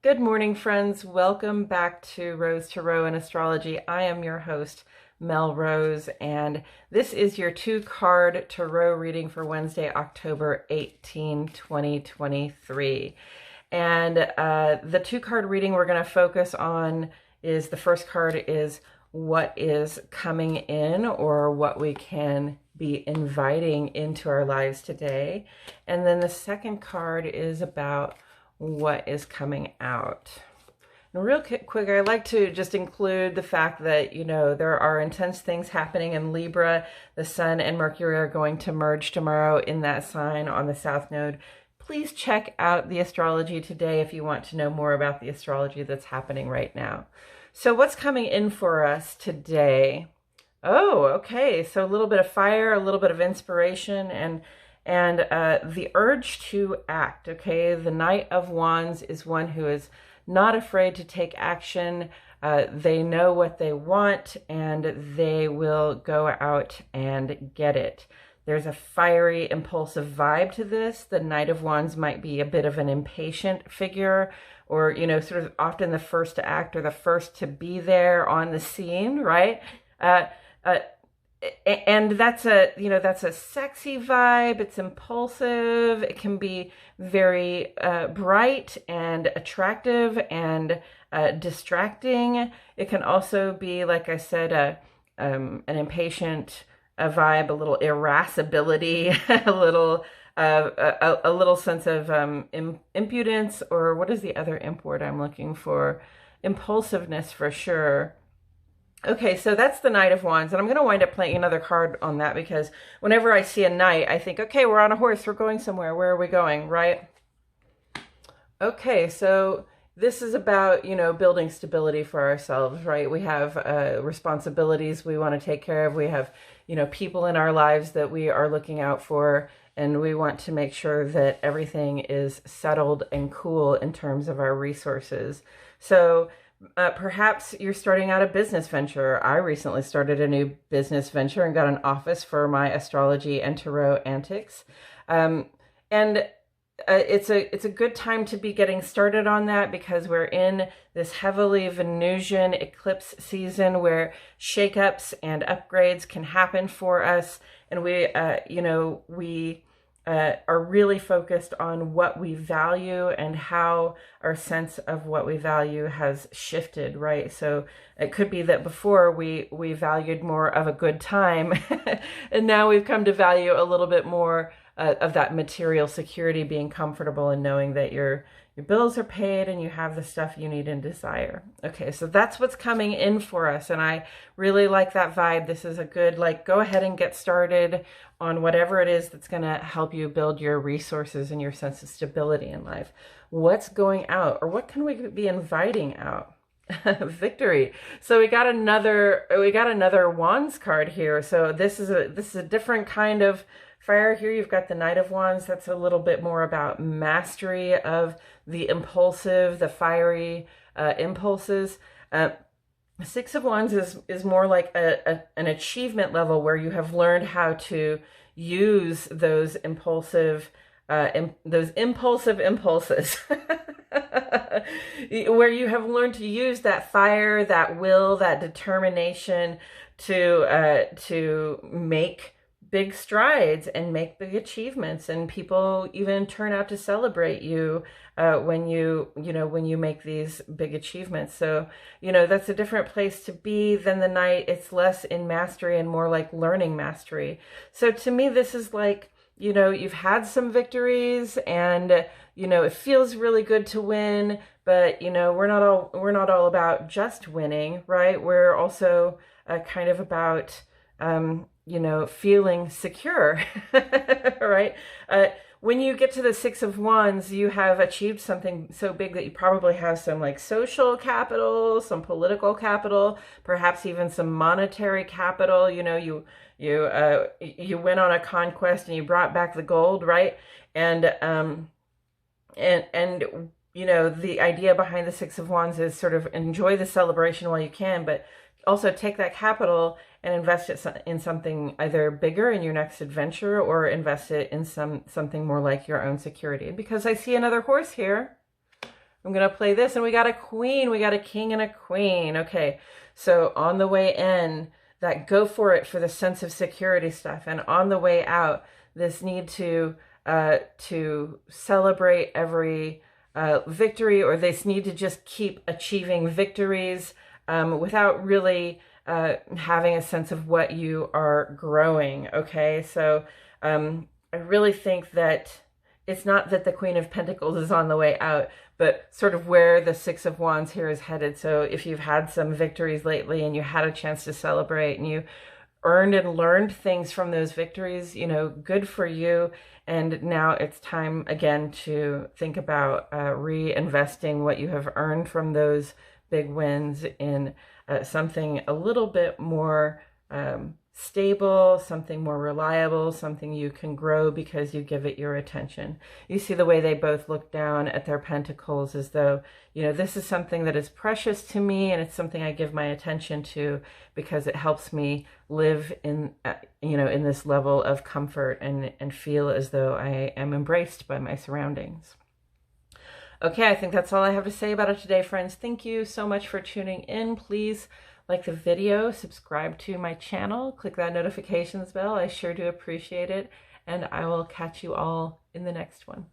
Good morning, friends. Welcome back to Rose Tarot and Astrology. I am your host, Mel Rose, and this is your two-card tarot reading for Wednesday, October 18, 2023. And the two-card reading we're going to focus on is, the first card is what is coming in, or what we can be inviting into our lives today. And then the second card is about what is coming out. And real quick, I like to just include the fact that, there are intense things happening in Libra. The Sun and Mercury are going to merge tomorrow in that sign on the South Node. Please check out the Astrology Today if you want to know more about the astrology that's happening right now. So what's coming in for us today? Oh, okay. So a little bit of fire, a little bit of inspiration, and the urge to act. Okay, the Knight of Wands is one who is not afraid to take action. They know what they want, and they will go out and get it. There's a fiery, impulsive vibe to this. The Knight of Wands might be a bit of an impatient figure, or, sort of often the first to act or the first to be there on the scene, right? And that's a sexy vibe. It's impulsive. It can be very bright and attractive and distracting. It can also be, like I said, an impatient vibe, a little irascibility, a little sense of impudence, or what is the other imp word I'm looking for? Impulsiveness, for sure. Okay, so that's the Knight of Wands, and I'm going to wind up playing another card on that, because whenever I see a knight, I think, okay, we're on a horse, we're going somewhere, where are we going, right? Okay, so this is about, building stability for ourselves, right? We have responsibilities we want to take care of. We have, people in our lives that we are looking out for, and we want to make sure that everything is settled and cool in terms of our resources. So perhaps you're starting out a business venture. I recently started a new business venture and got an office for my astrology and tarot antics. It's a good time to be getting started on that, because we're in this heavily Venusian eclipse season where shakeups and upgrades can happen for us. And we are really focused on what we value and how our sense of what we value has shifted, right? So it could be that before we valued more of a good time, and now we've come to value a little bit more of that material security, being comfortable and knowing that your bills are paid and you have the stuff you need and desire. Okay, so that's what's coming in for us, and I really like that vibe. This is a good, go ahead and get started on whatever it is that's going to help you build your resources and your sense of stability in life. What's going out, or what can we be inviting out? Victory. So we got another Wands card here. So this is a different kind of fire here. You've got the Knight of Wands. That's a little bit more about mastery of the impulsive, the fiery impulses. Six of Wands is more like an achievement level, where you have learned how to use those impulsive impulses, where you have learned to use that fire, that will, that determination to make big strides and make big achievements, and people even turn out to celebrate you when you make these big achievements. So that's a different place to be than the Knight. It's less in mastery and more like learning mastery. So to me, this is like, you've had some victories, and it feels really good to win, but we're not all about just winning, right? We're also kind of about feeling secure, right? When you get to the Six of Wands, you have achieved something so big that you probably have some social capital, some political capital, perhaps even some monetary capital. You went on a conquest and you brought back the gold, right? And the idea behind the Six of Wands is sort of enjoy the celebration while you can, but also take that capital and invest it in something either bigger in your next adventure, or invest it in something more like your own security. Because I see another horse here. I'm going to play this, and we got a queen, we got a king and a queen. Okay, so on the way in, that go for it for the sense of security stuff, and on the way out, this need to celebrate every victory, or this need to just keep achieving victories without really having a sense of what you are growing. Okay, so I really think that it's not that the Queen of Pentacles is on the way out, but sort of where the Six of Wands here is headed. So if you've had some victories lately and you had a chance to celebrate and you earned and learned things from those victories, you know, good for you. And now it's time again to think about reinvesting what you have earned from those big wins in something a little bit more stable, something more reliable, something you can grow because you give it your attention. You see the way they both look down at their pentacles as though, you know, this is something that is precious to me, and it's something I give my attention to because it helps me live in, you know, in this level of comfort and feel as though I am embraced by my surroundings. Okay, I think that's all I have to say about it today, friends. Thank you so much for tuning in. Please like the video, subscribe to my channel, click that notifications bell. I sure do appreciate it. And I will catch you all in the next one.